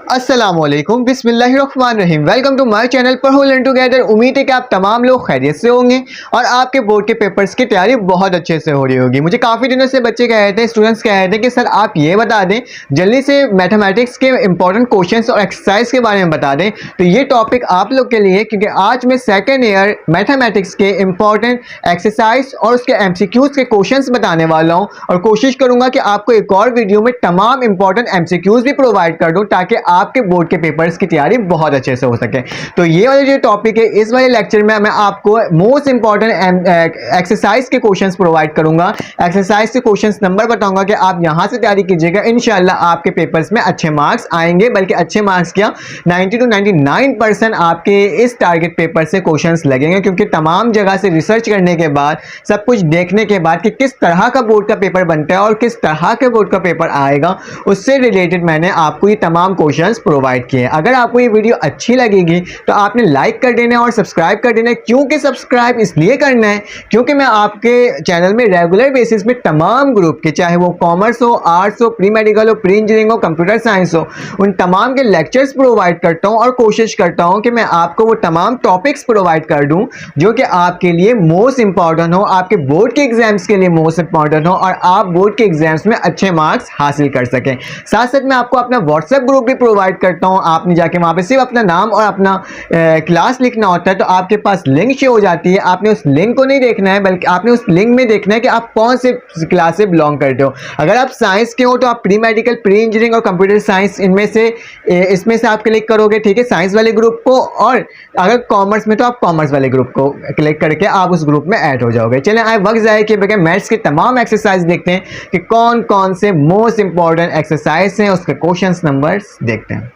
अस्सलामुअलैकुम बिस्मिल्लाहिर्रहमानिर्रहीम। Welcome to my channel पर हो लर्न टुगेदर। उम्मीद है कि आप तमाम लोग खैरियत से होंगे और आपके बोर्ड के पेपर्स की तैयारी बहुत अच्छे से हो रही होगी। मुझे काफ़ी दिनों से बच्चे कह रहे थे, स्टूडेंट्स कह रहे थे कि सर आप ये बता दें, जल्दी से मैथमेटिक्स के इंपॉर्टेंट क्वेश्चंस और एक्सरसाइज के बारे में बता दें। तो ये टॉपिक आप लोग के लिए, क्योंकि आज मैं सेकेंड ईयर मैथमेटिक्स के इंपॉर्टेंट एक्सरसाइज और उसके एमसीक्यूज के क्वेश्चंस बताने वाला हूँ और कोशिश करूंगा कि आपको एक और वीडियो में तमाम इंपॉर्टेंट एमसीक्यूज भी प्रोवाइड कर दूं ताकि आपके बोर्ड के पेपर्स की तैयारी बहुत अच्छे से हो सके। तो ये वाले जो टॉपिक है, इस वाले लेक्चर में मैं आपको मोस्ट इंपॉर्टेंट एक्सरसाइज के क्वेश्चंस प्रोवाइड करूंगा। एक्सरसाइज के क्वेश्चंस नंबर बताऊंगा कि आप यहां से तैयारी कीजिएगा, इंशाल्लाह आपके पेपर्स में अच्छे मार्क्स आएंगे। बल्कि अच्छे मार्क्स क्या, 90 to 99% आपके इस टारगेट पेपर से क्वेश्चंस लगेंगे, क्योंकि तमाम जगह से रिसर्च करने के बाद, सब कुछ देखने के बाद कि किस तरह का बोर्ड का पेपर बनता है और किस तरह के बोर्ड का पेपर आएगा, उससे रिलेटेड मैंने आपको ये तमाम क्वेश्चंस प्रोवाइड किए हैं। अगर आपको ये वीडियो अच्छी लगेगी तो आपने लाइक कर देना है और सब्सक्राइब कर देना है। क्योंकि सब्सक्राइब इसलिए करना है क्योंकि मैं आपके चैनल में रेगुलर बेसिस पे तमाम ग्रुप के, चाहे वो कॉमर्स हो, आर्ट्स हो, प्री मेडिकल हो, प्री इंजीनियरिंग हो, कंप्यूटर साइंस हो, उन तमाम के लेक्चर्स प्रोवाइड करता हूं और कोशिश करता हूं कि मैं आपको वो तमाम टॉपिक्स प्रोवाइड कर दूं जो कि आपके लिए मोस्ट इंपॉर्टेंट हो, आपके बोर्ड के एग्जाम्स के लिए मोस्ट इंपॉर्टेंट हो और आप बोर्ड के एग्जाम्स में अच्छे मार्क्स हासिल कर सकें। साथ साथ मैं आपको अपना व्हाट्सएप ग्रुप भी प्रोवाइड करता हूं। आपने जाके वहां पे सिर्फ अपना नाम और अपना क्लास लिखना होता है, तो आपके पास लिंक शो हो जाती है। आपने उस लिंक को नहीं देखना है, बल्कि आपने उस लिंक में देखना है कि आप कौन से क्लास से बिलोंग करते हो। अगर आप साइंस के हो तो आप प्री मेडिकल, प्री इंजीनियरिंग और कंप्यूटर साइंस इसमें से आप क्लिक करोगे, ठीक है, साइंस वाले ग्रुप को। और अगर कॉमर्स में तो आप कॉमर्स वाले ग्रुप को क्लिक करके आप उस ग्रुप में ऐड हो जाओगे। चलें आए वक्त जाए कि बगैर मैथ्स के तमाम एक्सरसाइज देखते हैं कि कौन कौन से मोस्ट इंपॉर्टेंट एक्सरसाइज हैं, उसके क्वेश्चंस नंबर्स देखते हैं।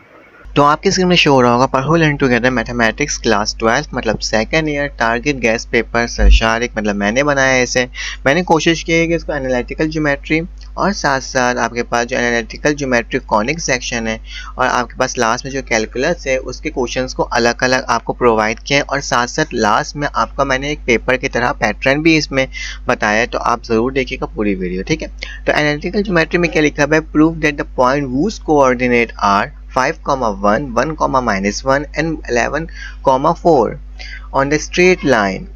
तो आपकी स्क्रीन में शो हो रहा होगा पढ़ो लर्न टुगेदर मैथमेटिक्स क्लास 12 मतलब second year target guess paper सरशारिक, मतलब मैंने बनाया है इसे। मैंने कोशिश की है कि इसको एनालिटिकल ज्योमेट्री और साथ साथ आपके पास जो एनालिटिकल ज्योमेट्री कॉनिक सेक्शन है और आपके पास लास्ट में जो कैलकुलस है उसके क्वेश्चंस को अलग अलग आपको प्रोवाइड किए हैं। और साथ साथ लास्ट में आपका मैंने एक पेपर की तरह पैटर्न भी इसमें बताया है, तो आप ज़रूर देखिएगा पूरी वीडियो, ठीक है। तो एनालिटिकल ज्योमेट्री में क्या लिखा है, prove that the point whose coordinate are 5, 1, 1, -1 and 11, 4 on the straight line.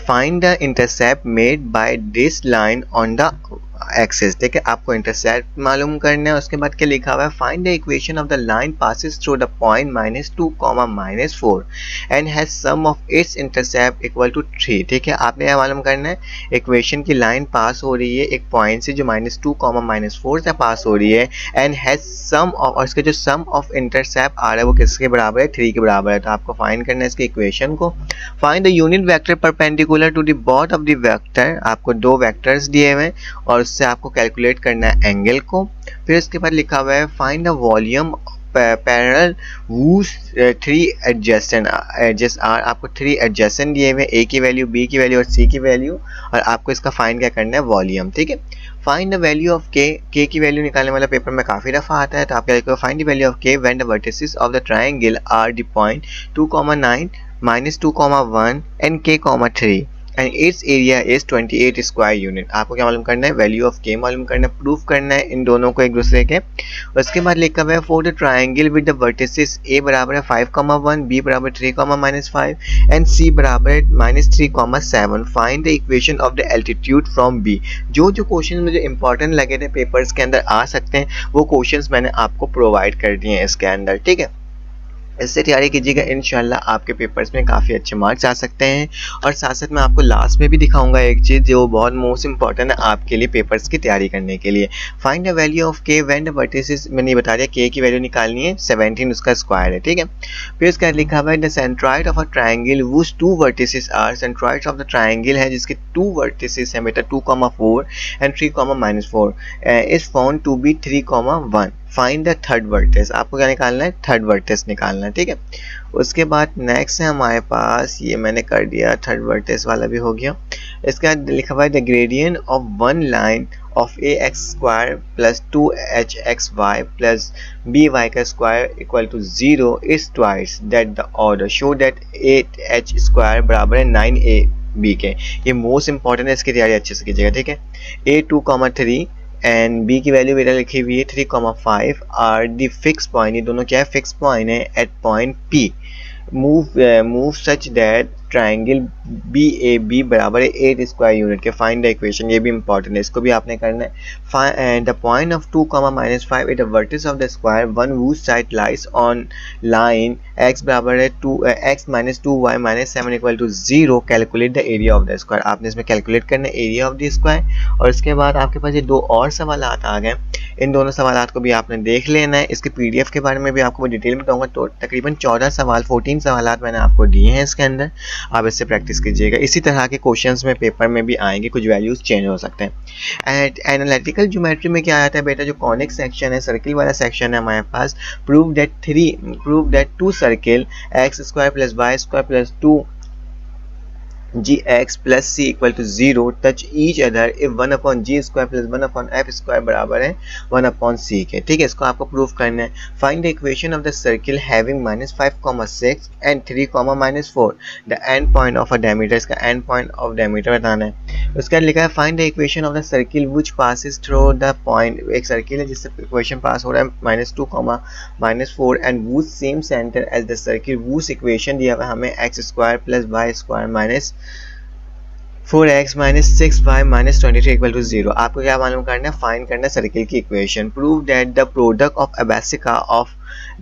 Find the intercept made by this line on the axis. ठीक है, आपको इंटरसेप्ट मालूम करना है। उसके बाद क्या लिखा हुआ है, find the equation of the line passes through the point -2, -4 and has sum of its intercept equal to 3। ठीक है, आपने यह मालूम करना है इक्वेशन की लाइन पास हो रही है एक पॉइंट से जो -2, -4 से पास हो रही है, एंड हैज सम ऑफ, और इसके जो सम ऑफ इंटरसेप्ट आ रहा है वो किसके बराबर है, 3 के बराबर है। तो आपको फाइंड करना है इसकी इक्वेशन को। Find the unit vector perpendicular to the both of the vector, आपको 2 वेक्टर्स दिए हुए हैं और उससे आपको कैलकुलेट करना है एंगल को। फिर इसके बाद लिखा हुआ है find the volume parallel whose 3 adjacent are, आपको 3 एडजेसेंट दिए हुए, ए की वैल्यू, बी की वैल्यू और सी की वैल्यू, और आपको इसका फाइंड क्या करना है, वॉल्यूम। ठीक है, फाइंड द वैल्यू ऑफ के की वैल्यू निकालने वाला पेपर में काफ़ी दफ़ा आता है। तो आप क्या लिखो, find the value of K when the vertices of the triangle are the point 2, 9, -2, 1 and k, 3 and its area is 28 square unit. आपको क्या मालूम करना है, वैल्यू ऑफ के मालूम करना है, प्रूफ करना है इन दोनों को एक दूसरे के। उसके बाद लिखा हुआ है for the triangle with the vertices A बराबर है 5, 1, बी बराबर 3, -5 एंड सी बराबर है -3, 7। Find the equation of the altitude from B. जो क्वेश्चन मुझे इंपॉर्टेंट लगे थे पेपर्स के अंदर आ सकते हैं, वो क्वेश्चंस मैंने आपको प्रोवाइड कर दिए हैं इसके अंदर, ठीक है। इससे तैयारी कीजिएगा, इंशाल्लाह आपके पेपर्स में काफ़ी अच्छे मार्क्स आ सकते हैं। और साथ साथ मैं आपको लास्ट में भी दिखाऊंगा एक चीज़ जो बहुत मोस्ट इंपॉर्टेंट है आपके लिए पेपर्स की तैयारी करने के लिए। Find the value of K when the vertices, मैंने ये बता दिया के की वैल्यू निकालनी है, 17 उसका स्क्वायर है, ठीक है। फिर इसका लिखा हुआ है the centroid of a triangle whose 2 vertices are, centroid of the triangle है जिसके 2 वर्टिसेस हैं बेटा 2, 4 and 3, -4 is found to be 3, 1। Find the third vertex, आपको क्या निकालना है, थर्ड वर्टेक्स निकालना है, ठीक है। उसके बाद नेक्स्ट है हमारे पास, ये मैंने कर दिया, थर्ड वर्टेक्स वाला भी हो गया। इसका लिखा हुआ है the gradient of one line of ax² plus 2hxy plus by का square equal to 0 is twice that the order, show that 8h² बराबर है 9ab के। ये मोस्ट इंपॉर्टेंट है, इसकी तैयारी अच्छे से कीजिएगा, ठीक है। a2, 3 एंड बी की वैल्यू बेटा लिखी हुई है 3,5 आर दी फिक्स पॉइंट, ये दोनों क्या है फिक्स पॉइंट है at point P. Move such that triangle B A B बराबर है 8 स्क्वायर यूनिट के। फाइंड द इक्वेशन, ये भी इंपॉर्टेंट है, इसको भी आपने करना है। The point of 2,-5 at the vertices of the square one whose side lies on line x बराबर है 2x - 2y - 7 equal to 0। Calculate the area of the square, आपने इसमें कैलकुलेट करना है एरिया ऑफ द स्क्वायर। और इसके बाद आपके पास ये दो और सवाल आ गए, इन दोनों सवाल को भी आपने देख लेना है। इसके पीडीएफ के बारे में भी आपको डिटेल में बताऊंगा। तो तकरीबन 14 सवाल 14 सवाल मैंने आपको दिए हैं इसके अंदर, आप इससे प्रैक्टिस कीजिएगा। इसी तरह के क्वेश्चंस में पेपर में भी आएंगे, कुछ वैल्यूज चेंज हो सकते हैं। एनालिटिकल ज्योमेट्री में क्या आता है बेटा, जो कॉनिक सेक्शन है, सर्किल वाला सेक्शन है हमारे पास, prove that two circle x² + y² + 2 gx + c = 0 touch each other if 1/g² + 1/f² बराबर है 1/c के। ठीक है, इसको आपको प्रूव करना है। Find the equation of the circle having -5,6 and 3,-4 the end point of a diameter, इसका एंड पॉइंट ऑफ डायमीटर बताना है। उसके बाद लिखा है find the equation of the circle which passes through the point, एक सर्किल है जिससे इक्वेशन पास हो रहा है -2,-4 and which same centre as the circle, which equation दिया हुआ हमें x² + y² - 4x - 6y - 23 = 0। आपको क्या मालूम करना है, फाइंड करना है सर्किल की equation. Prove that the product of abscissa of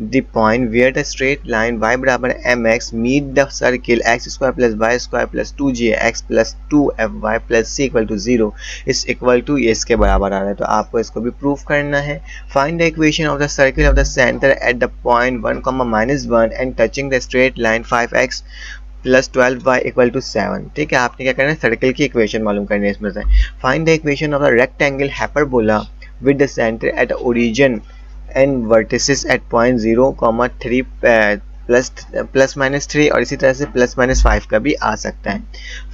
the point where the straight line y बराबर mx meet the circle x² + y² + 2gx + 2fy + c = 0 इस इक्वल टू इसके बराबर आ रहा है। तो आपको इसको भी प्रूव करना है। Find the equation of the circle of the centre at the point 1, -1 and touching the straight line 5x + 12y = 7। ठीक है, आपने क्या करना है, सर्किल की इक्वेशन मालूम करनी है इसमें से। Find the equation of the rectangle hyperbola with the centre at origin and vertices at point 0,3 +-3 और इसी तरह से +-5 का भी आ सकता है।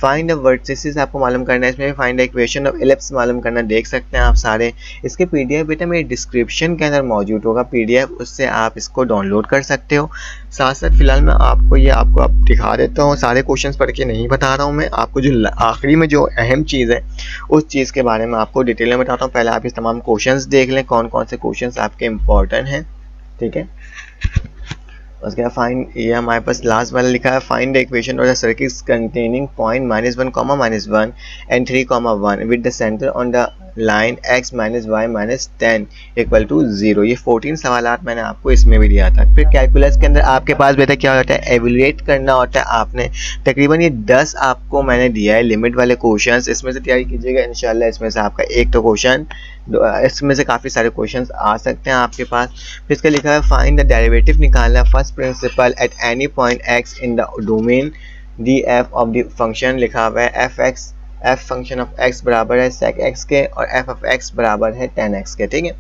फाइंड द वर्टिसेस आपको मालूम करना है, इसमें find the equation of ellipse मालूम करना, देख सकते हैं आप सारे। इसके पीडीएफ बेटा मेरे डिस्क्रिप्शन के अंदर मौजूद होगा पीडीएफ, उससे आप इसको डाउनलोड कर सकते हो। साथ साथ फिलहाल मैं आपको दिखा देता हूँ, सारे क्वेश्चंस पढ़ के नहीं बता रहा हूँ मैं आपको, जो आखिरी में जो अहम चीज़ है उस चीज़ के बारे में आपको डिटेल में बताता हूँ। पहले आप इस तमाम क्वेश्चंस देख लें, कौन कौन से क्वेश्चंस आपके इंपॉर्टेंट हैं। ठीक है, उसके बाद फाइंड, ये हमारे पास लास्ट वाला लिखा है, find the equation of the circles containing point -1, -1 and 3,1 with the centre on the line x - y - 10 = 0। ये 14 सवालात मैंने आपको इसमें भी दिया था। फिर कैलकुलस के अंदर आपके पास बेटा क्या होता है, एवेल्यूएट करना होता है। आपने तकरीबन ये 10 आपको मैंने दिया है लिमिट वाले क्वेश्चंस, इसमें से तैयारी कीजिएगा इंशाल्लाह। इसमें से आपका एक तो क्वेश्चन, इसमें से काफ़ी सारे क्वेश्चंस आ सकते हैं आपके पास। फिर इसका लिखा है फाइंड द डेरिवेटिव निकालना, first principle at any point x in the domain df of the function लिखा हुआ है f फंक्शन ऑफ x बराबर है sec x के और f ऑफ x बराबर है tan x के। ठीक है,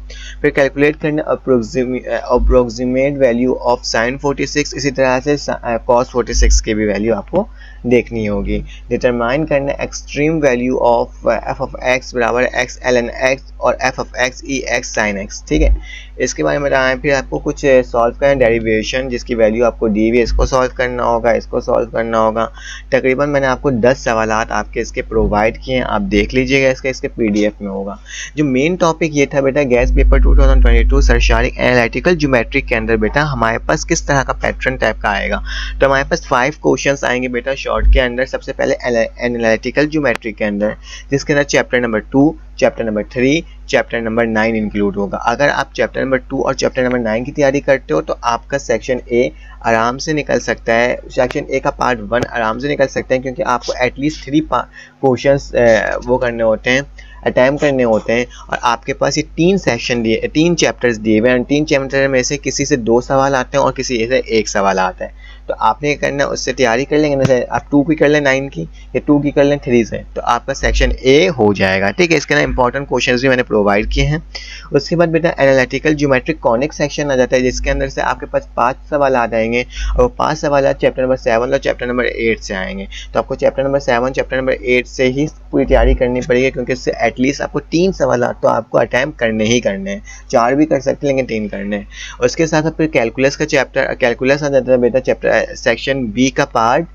फिर कैलकुलेट करना अप्रोक्सीमेट वैल्यू ऑफ sin 46, इसी तरह से cos 46 की भी वैल्यू आपको देखनी होगी। डिटरमाइन करना extreme value of f of x बराबर है x ln x और f of x e x sin x। ठीक है, इसके बारे में बताएं। फिर आपको कुछ सॉल्व करना, डेरिवेशन जिसकी वैल्यू आपको दी हुई है, इसको सॉल्व करना होगा, इसको सॉल्व करना होगा। तकरीबन मैंने आपको 10 सवालात आपके इसके प्रोवाइड किए हैं, आप देख लीजिएगा, इसके पीडीएफ में होगा। जो मेन टॉपिक ये था बेटा गैस पेपर 2022 सरशारी एनालिटिकल ज्योमेट्री के अंदर बेटा हमारे पास किस तरह का पैटर्न टाइप का आएगा। तो हमारे पास 5 क्वेश्चंस आएंगे बेटा शॉर्ट के अंदर। सबसे पहले एनालिटिकल ज्योमेट्री के अंदर, जिसके अंदर chapter number 2, chapter number 3, chapter number 9 include होगा। अगर आप चैप्टर नंबर 2 और चैप्टर नंबर 9 की तैयारी करते हो तो आपका सेक्शन ए आराम से निकल सकता है, सेक्शन ए का पार्ट 1 आराम से निकल सकते हैं, क्योंकि आपको एटलीस्ट 3 क्वेश्चंस वो करने होते हैं, अटैम्प्ट करने होते हैं। और आपके पास ये 3 चैप्टर्स दिए हुए हैं, 3 चैप्टर में से किसी से 2 सवाल आते हैं और किसी से 1 सवाल आता है। तो आपने करना है, उससे तैयारी कर लेंगे ना, आप 2 की कर लें 9 की, या 2 की कर लें 3 से, तो आपका सेक्शन ए हो जाएगा। ठीक है, इसके ना इंपॉर्टेंट क्वेश्चंस भी मैंने प्रोवाइड किए हैं। उसके बाद बेटा एनालिटिकल ज्योमेट्रिक कॉनिक सेक्शन आ जाता है, जिसके अंदर से आपके पास 5 सवाल आ जाएंगे और वो 5 सवाल चैप्टर नंबर 7 और चैप्टर नंबर 8 से आएंगे। तो आपको चैप्टर नंबर 7, चैप्टर नंबर 8 से ही पूरी तैयारी करनी पड़ेगी, क्योंकि इससे एटलीस्ट आपको 3 सवाल तो आपको अटैम्प्ट करने ही करने हैं, 4 भी कर सकते हैं लेकिन 3 करने हैं। उसके साथ साथ फिर कैलकुलस का चैप्टर, कैलकुलस आ जाता है बेटा चैप्टर सेक्शन बी का पार्ट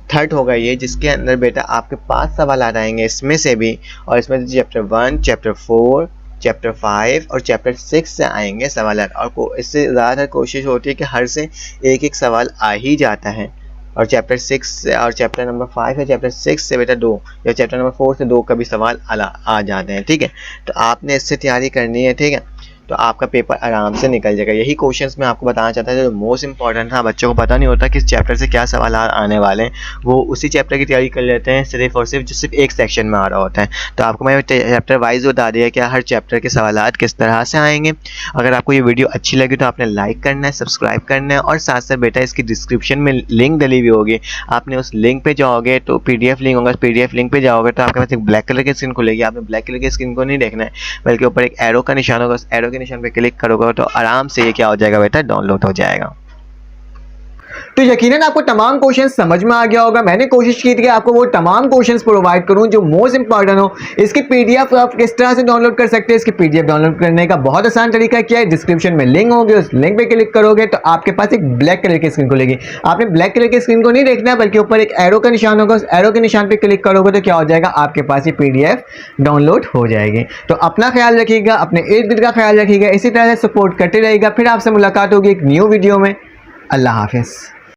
3 होगा ये, जिसके अंदर बेटा आपके 5 सवाल आ जाएंगे इसमें से भी, और इसमें से चैप्टर 1, चैप्टर 4, चैप्टर 5 और चैप्टर 6 से आएंगे सवाल, और इससे ज़्यादातर कोशिश होती है कि हर से एक एक सवाल आ ही जाता है। और चैप्टर 6 से और चैप्टर नंबर 5 है, चैप्टर 6 से बेटा 2 या चैप्टर नंबर 4 से 2 का भी सवाल आ जाते हैं। ठीक है, तो आपने इससे तैयारी करनी है। ठीक है, तो आपका पेपर आराम से निकल जाएगा। यही क्वेश्चंस मैं आपको बताना चाहता था जो मोस्ट इंपॉर्टेंट था। बच्चों को पता नहीं होता किस चैप्टर से क्या सवाल आने वाले हैं, वो उसी चैप्टर की तैयारी कर लेते हैं सिर्फ और सिर्फ जो सिर्फ एक सेक्शन में आ रहा होता है। तो आपको मैं चैप्टर वाइज बता दिया कि हर चैप्टर के सवाल किस तरह से आएंगे। अगर आपको ये वीडियो अच्छी लगी तो आपने लाइक करना है, सब्सक्राइब करना है, और साथ साथ बेटा इसकी डिस्क्रिप्शन में लिंक डली हुई होगी। आपने उस लिंक पे जाओगे तो PDF लिंक होगा, PDF लिंक पे जाओगे तो आपके पास एक ब्लैक कलर की स्क्रीन खुलेगी। आपने ब्लैक कलर की स्क्रीन को नहीं देखना है, बल्कि ऊपर एक एरो का निशान होगा, उस एरो के निशान पे क्लिक करोगे तो आराम से ये क्या हो जाएगा बेटा, डाउनलोड हो जाएगा। तो यकीनन आपको तमाम क्वेश्चंस समझ में आ गया होगा। मैंने कोशिश की थी कि आपको वो तमाम क्वेश्चंस प्रोवाइड करूं जो मोस्ट इंपॉर्टेंट हो। इसकी PDF आप किस तरह से डाउनलोड कर सकते हैं, इसकी PDF डाउनलोड करने का बहुत आसान तरीका क्या है, डिस्क्रिप्शन में लिंक होगी, उस लिंक पे क्लिक करोगे तो आपके पास एक ब्लैक कलर की स्क्रीन खुलेगी। आपने ब्लैक कलर की स्क्रीन को नहीं देखना है, बल्कि ऊपर एक एरो का निशान होगा, उस एरो के निशान पे क्लिक करोगे तो क्या हो जाएगा, आपके पास ये PDF डाउनलोड हो जाएगी। तो अपना ख्याल रखिएगा, अपने इर्द गिर्द का ख्याल रखिएगा, इसी तरह से सपोर्ट करते रहिएगा। फिर आपसे मुलाकात होगी एक न्यू वीडियो में। अल्लाह हाफिज़।